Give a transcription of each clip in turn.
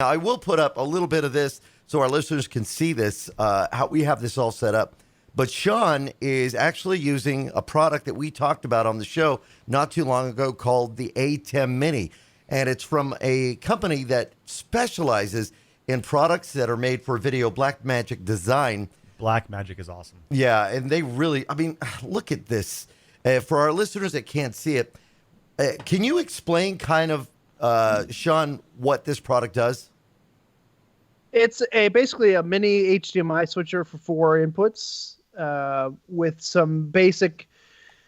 Now, I will put up a little bit of this so our listeners can see this, how we have this all set up. But Shawn is actually using a product that we talked about on the show not too long ago called the ATEM Mini. And it's from a company that specializes in products that are made for video, Blackmagic Design. Blackmagic is awesome. Yeah, and they really, I mean, look at this. For our listeners that can't see it, can you explain kind of, Shawn, what this product does? It's basically a mini HDMI switcher for 4 inputs with some basic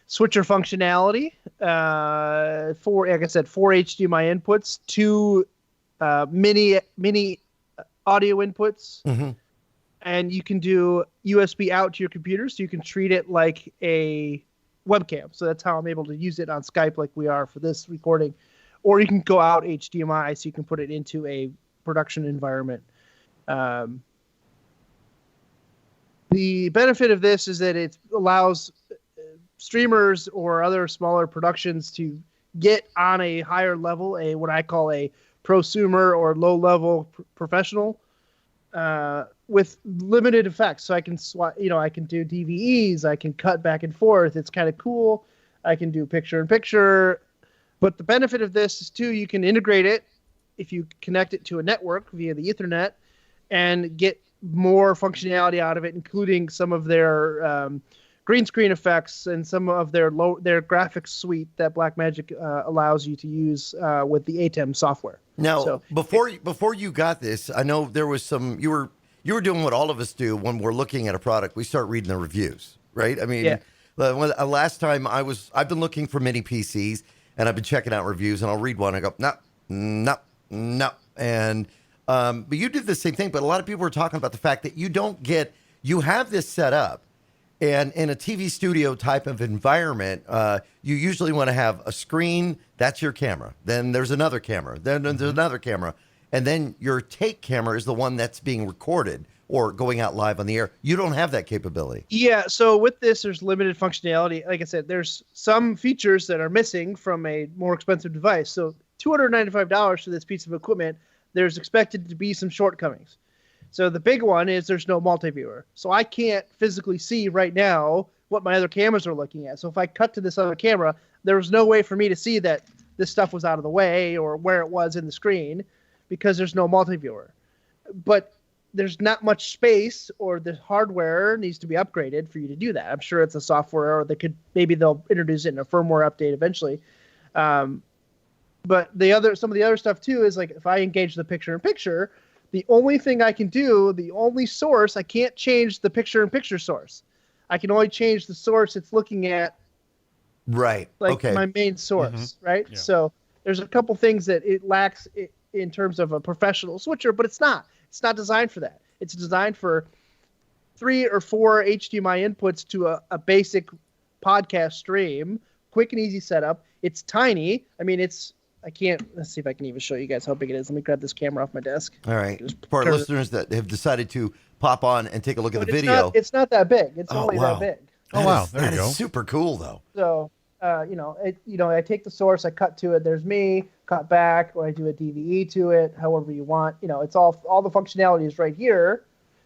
switcher functionality. Like I said, 4 HDMI inputs, 2 mini audio inputs, and you can do USB out to your computer, so you can treat it like a webcam. So that's how I'm able to use it on Skype like we are for this recording. Or you can go out HDMI, so you can put it into a production environment. The benefit of this is that it allows streamers or other smaller productions to get on a higher level, what I call a prosumer or low-level professional, with limited effects. So I can I can do DVEs, I can cut back and forth. It's kind of cool. I can do picture-in-picture. But the benefit of this is, too, you can integrate it if you connect it to a network via the Ethernet and get more functionality out of it, including some of their green screen effects and some of their graphics suite that Blackmagic allows you to use with the ATEM software. Now, before you got this, I know there was some, you were doing what all of us do when we're looking at a product. We start reading the reviews, right? I mean, last time I've been looking for mini PCs and I've been checking out reviews, and I'll read one. I go, no. And, but you did the same thing. But a lot of people were talking about the fact that you have this set up, and in a TV studio type of environment, you usually want to have a screen. That's your camera. Then there's another camera. Then there's another camera. And then your take camera is the one that's being recorded or going out live on the air. You don't have that capability. Yeah, so with this, there's limited functionality. Like I said, there's some features that are missing from a more expensive device. So $295 for this piece of equipment, there's expected to be some shortcomings. So the big one is there's no multi-viewer. So I can't physically see right now what my other cameras are looking at. So if I cut to this other camera, there's no way for me to see that this stuff was out of the way or where it was in the screen because there's no multi-viewer. But there's not much space, or the hardware needs to be upgraded for you to do that. I'm sure it's a software, or maybe they'll introduce it in a firmware update eventually. But some of the other stuff too is, like, if I engage the picture-in-picture, the only thing I can do, the only source, I can't change the picture-in-picture source. I can only change the source it's looking at. Right. Like my main source, right? Yeah. So there's a couple things that it lacks in terms of a professional switcher, but it's not. It's not designed for that. It's designed for 3 or 4 HDMI inputs to a basic podcast stream. Quick and easy setup. It's tiny. I mean, let's see if I can even show you guys how big it is. Let me grab this camera off my desk. All right. For our listeners that have decided to pop on and take a look at the video. It's not that big. It's only that big. There you go. Is super cool, though. So, I take the source, I cut to it. There's me, cut back, or I do a DVE to it, however you want. It's all the functionality is right here,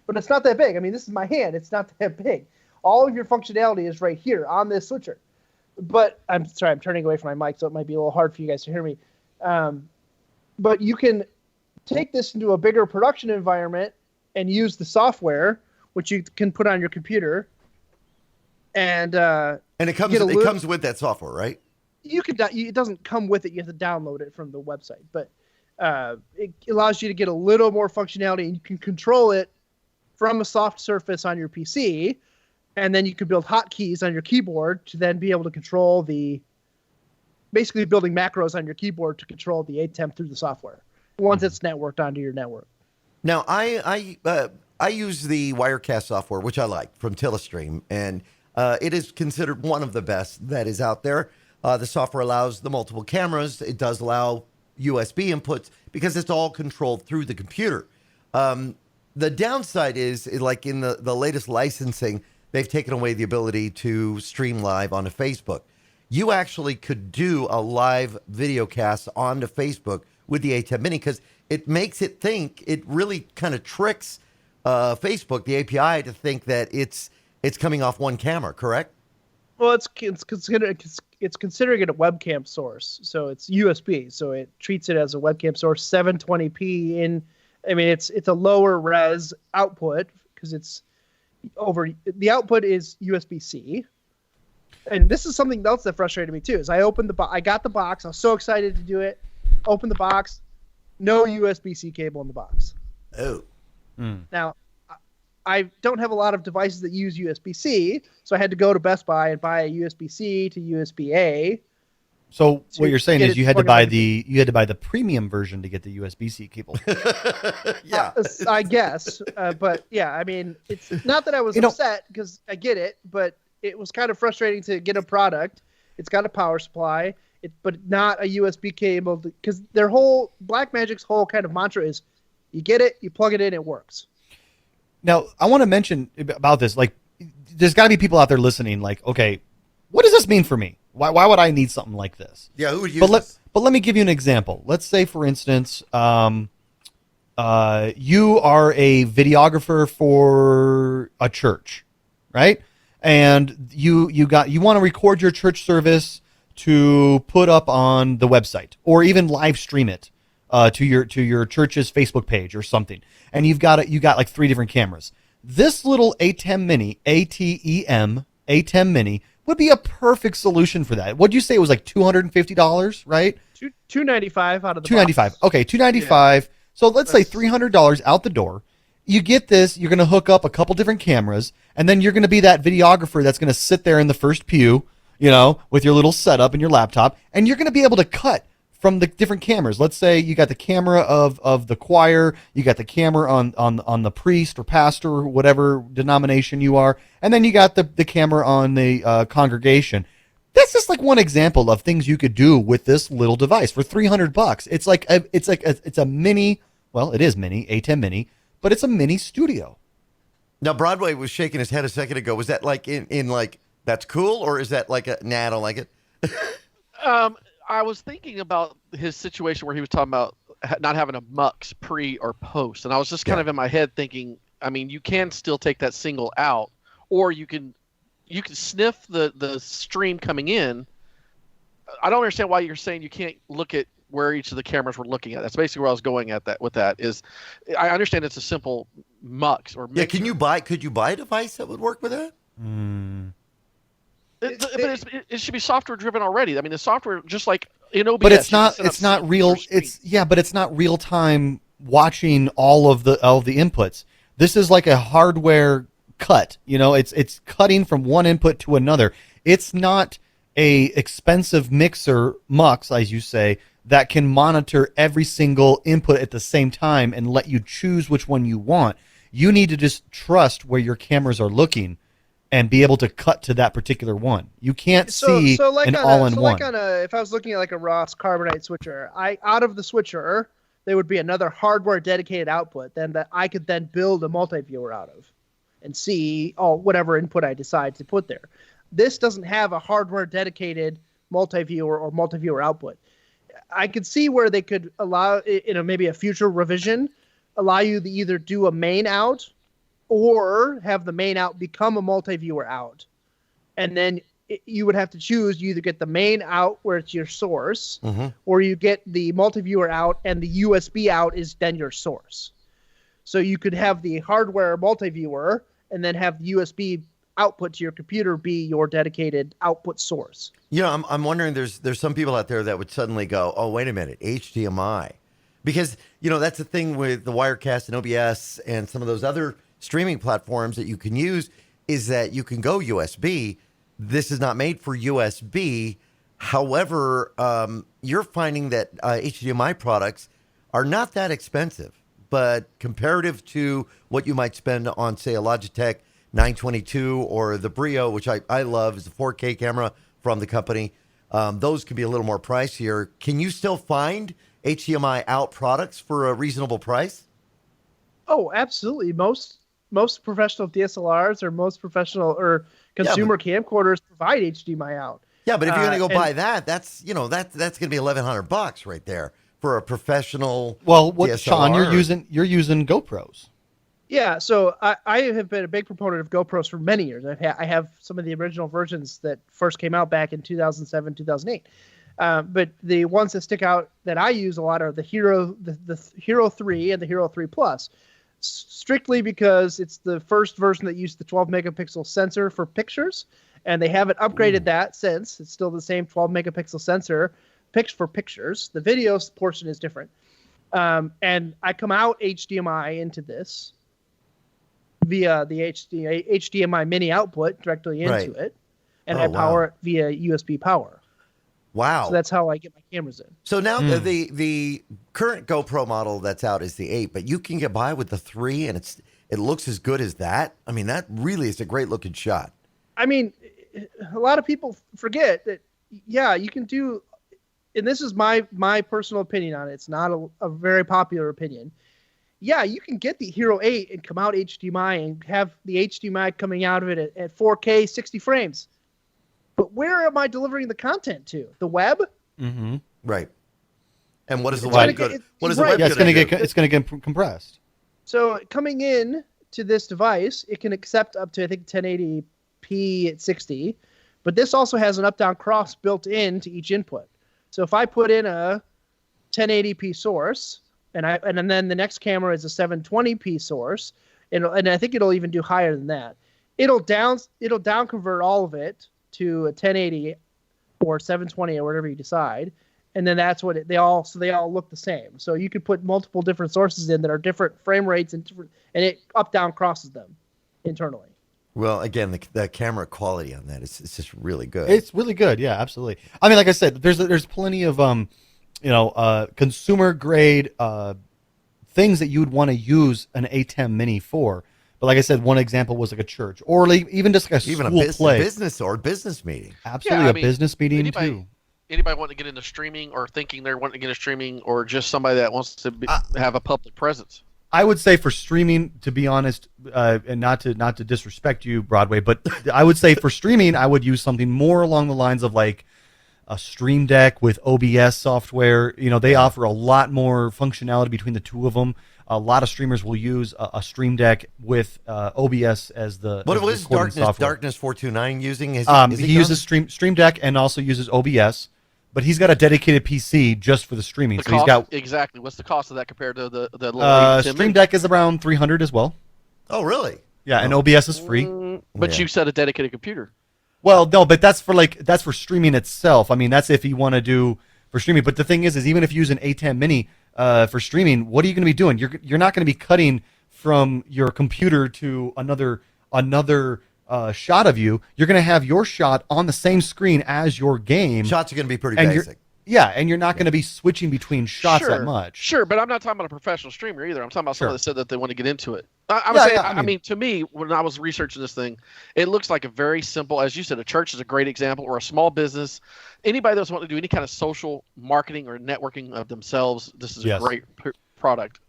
but it's not that big. I mean, this is my hand. It's not that big. All of your functionality is right here on this switcher. But I'm sorry, I'm turning away from my mic, so it might be a little hard for you guys to hear me. But you can take this into a bigger production environment and use the software, which you can put on your computer. And it comes with that software, right? It doesn't come with it. You have to download it from the website, but it allows you to get a little more functionality, and you can control it from a soft surface on your PC, and then you can build hotkeys on your keyboard to then be able to control basically building macros on your keyboard to control the ATEM through the software once it's networked onto your network. Now, I use the Wirecast software, which I like, from Telestream, and it is considered one of the best that is out there. The software allows the multiple cameras. It does allow USB inputs because it's all controlled through the computer. The downside is, like in the latest licensing, they've taken away the ability to stream live onto Facebook. You actually could do a live video cast onto Facebook with the ATEM Mini because it makes it think, it really kind of tricks Facebook, the API, to think that it's coming off one camera, correct? Well, it's considering it a webcam source, so it's USB, so it treats it as a webcam source, 720p it's a lower res output because the output is USB-C. And this is something else that frustrated me too, is I got the box, I was so excited to do it, opened the box, no USB-C cable in the box. Oh. Now, I don't have a lot of devices that use USB-C, so I had to go to Best Buy and buy a USB-C to USB-A. So what you're saying is you had to buy the premium version to get the USB-C cable. Yeah, I guess. But yeah, I mean, it's not that I was upset because I get it, but it was kind of frustrating to get a product. It's got a power supply, but not a USB cable, because Blackmagic's whole kind of mantra is, you get it, you plug it in, it works. Now, I want to mention about this, like, there's got to be people out there listening, like, okay, what does this mean for me? Why would I need something like this? Yeah, who would use this? But let me give you an example. Let's say, for instance, you are a videographer for a church, right? And you want to record your church service to put up on the website, or even live stream it to your church's Facebook page or something. And you got like 3 different cameras. This little ATEM Mini, ATEM Mini, would be a perfect solution for that. What'd you say it was, like $250, right? $295 out of the $295. box. Okay, $295. Yeah. So let's say $300 out the door. You get this, you're going to hook up a couple different cameras, and then you're going to be that videographer that's going to sit there in the first pew, with your little setup and your laptop, and you're going to be able to cut from the different cameras. Let's say you got the camera of the choir, you got the camera on the priest or pastor or whatever denomination you are, and then you got the camera on the congregation. That's just like one example of things you could do with this little device for $300. It's a mini. Well, it is mini, ATEM Mini, but it's a mini studio. Now, Broadway was shaking his head a second ago. Was that like in like, that's cool, or is that like nah, I don't like it? I was thinking about his situation where he was talking about not having a mux pre or post, and I was just kind of in my head thinking, I mean, you can still take that single out, or you can sniff the stream coming in. I don't understand why you're saying you can't look at where each of the cameras were looking at. That's basically where I was going at that with that. Is I understand it's a simple mux or mixer. Yeah, could you buy a device that would work with that? But it should be software driven already. I mean, the software, just like in OBS. But it's not real. But it's not real time watching all of the inputs. This is like a hardware cut. It's cutting from one input to another. It's not a expensive mux, as you say, that can monitor every single input at the same time and let you choose which one you want. You need to just trust where your cameras are looking and be able to cut to that particular one. You can't see an all-in-one. If I was looking at like a Ross Carbonite switcher, out of the switcher, there would be another hardware dedicated output that I could then build a multi-viewer out of and see whatever input I decide to put there. This doesn't have a hardware dedicated multi-viewer or multi-viewer output. I could see where they could allow, maybe a future revision, allow you to either do a main out or have the main out become a multi-viewer out. And then you would have to choose. You either get the main out where it's your source, or you get the multi-viewer out and the USB out is then your source. So you could have the hardware multi-viewer and then have the USB output to your computer be your dedicated output source. I'm wondering, there's some people out there that would suddenly go, oh, wait a minute, HDMI. Because, that's the thing with the Wirecast and OBS and some of those other streaming platforms that you can use, is that you can go USB. This is not made for USB. However, you're finding that HDMI products are not that expensive, but comparative to what you might spend on, say, a Logitech 922 or the Brio, which I love, is a 4K camera from the company. Those can be a little more pricier. Can you still find HDMI out products for a reasonable price? Oh, absolutely. Most professional DSLRs or most professional or consumer camcorders provide HDMI out. Yeah, but if you're going to go buy that, that's going to be $1,100 right there for a professional. Well, what DSLR? Shawn, you're using GoPros. Yeah, so I have been a big proponent of GoPros for many years. I have some of the original versions that first came out back in 2007, 2008. But the ones that stick out that I use a lot are the Hero 3 and the Hero 3 Plus, strictly because it's the first version that used the 12 megapixel sensor for pictures, and they haven't upgraded that since. It's still the same 12 megapixel sensor for pictures. The video portion is different. And I come out HDMI into this via the HDMI mini output directly into it, and I power it via USB power. Wow. So that's how I get my cameras in. So now the current GoPro model that's out is the 8, but you can get by with the 3, and it looks as good as that. I mean, that really is a great looking shot. I mean, a lot of people forget that, yeah, you can do, and this is my personal opinion on it. It's not a very popular opinion. Yeah, you can get the Hero 8 and come out HDMI and have the HDMI coming out of it at 4K 60 frames. But where am I delivering the content to? The web? Mm-hmm. Right. And what is the web good? What is the web? Yeah, it's going to get compressed. So coming in to this device, it can accept up to, I think, 1080p at 60. But this also has an up-down cross built into each input. So if I put in a 1080p source, and then the next camera is a 720p source, and I think it'll even do higher than that. It'll down convert all of it to a 1080 or 720 or whatever you decide, and then that's what they all look the same. So you could put multiple different sources in that are different frame rates and it up down crosses them internally. Well, again, the camera quality on that is just really good. It's really good, yeah, absolutely. I mean, like I said, there's plenty of consumer grade things that you would want to use an ATEM Mini for. But like I said, one example was like a church, or even just like a business meeting. Absolutely, business meeting too. Anybody wanting to get into streaming, or thinking they're wanting to get into streaming, or just somebody that wants to have a public presence? I would say for streaming, to be honest, and not to disrespect you, Broadway, but I would say for streaming, I would use something more along the lines of like a Stream Deck with OBS software. They offer a lot more functionality between the two of them. A lot of streamers will use a Stream Deck with OBS as the what was Darkness 429 using? He uses Stream Deck and also uses OBS, but he's got a dedicated PC just for the streaming. He's got exactly. What's the cost of that compared to the Stream Deck is around $300 as well. Oh, really? Yeah, and OBS is free. But you said a dedicated computer. Well, no, but that's for streaming itself. I mean, that's if you want to do for streaming. But the thing is even if you use an ATEM Mini for streaming, what are you going to be doing? You're not going to be cutting from your computer to another shot of you. You're going to have your shot on the same screen as your game. Shots are going to be pretty basic. Yeah, and you're not going to be switching between shots that much. Sure, but I'm not talking about a professional streamer either. I'm talking about someone that said that they want to get into it. I mean, to me, when I was researching this thing, it looks like a very simple, as you said, a church is a great example, or a small business. Anybody that's wanting to do any kind of social marketing or networking of themselves, this is a great product.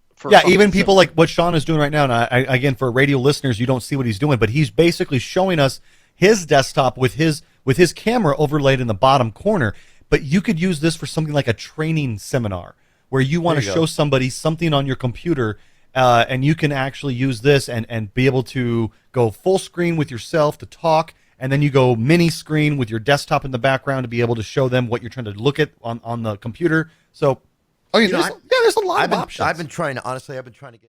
Even people like what Shawn is doing right now. And again, for radio listeners, you don't see what he's doing, but he's basically showing us his desktop with his camera overlaid in the bottom corner. But you could use this for something like a training seminar where you want to show somebody something on your computer, and you can actually use this and be able to go full screen with yourself to talk, and then you go mini screen with your desktop in the background to be able to show them what you're trying to look at on the computer. So, there's a lot of options. I've been trying to get